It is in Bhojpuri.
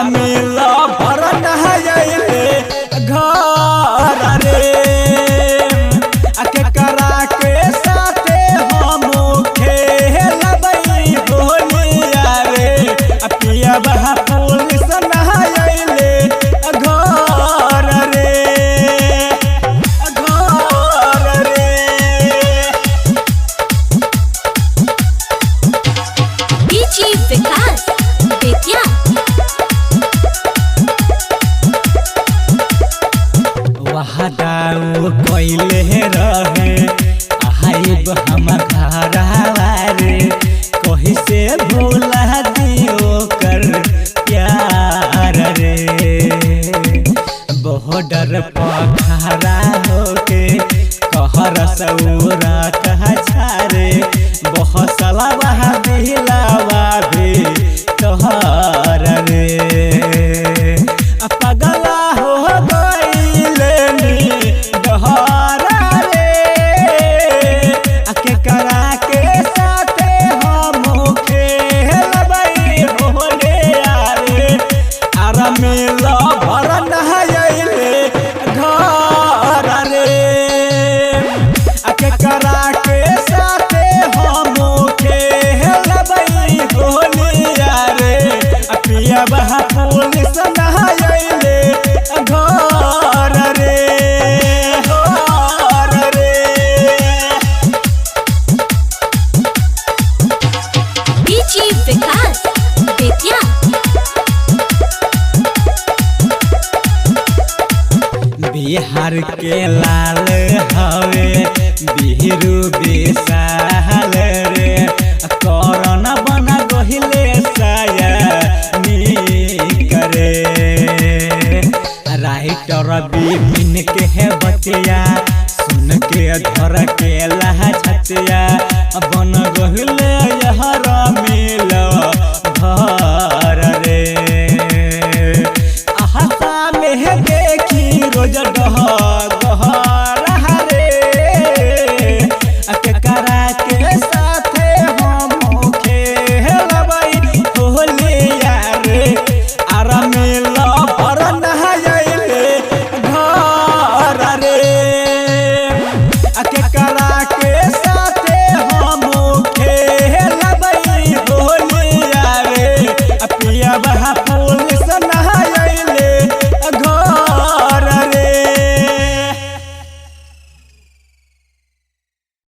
मिला भर नहायले घर रे आके करा के साथे हम खेलबई होलिया रे पिया बहा पुलिस नहायले घर रे डीजे विकास बेतिया वहादाऊ कोइले रहे आइब हम घरवा रे कहीं से भूला दियो कर प्यार रे बॉर्डर पर खड़ा होके कहर सौरा कह छारे बहुत साला बहा दिलावा भी तोहर रे पगला हो गइले नी डहरा रे आके करा के साथे हम खेलबई होले रे आरा मिला भर नहायले घर रे आके करा के साथे हम खेलबई होले रे पिया बहा पुलिस नहायले घर रे डीजे विकास बेतिया बिहार के लाल हवे बिहरू बेसा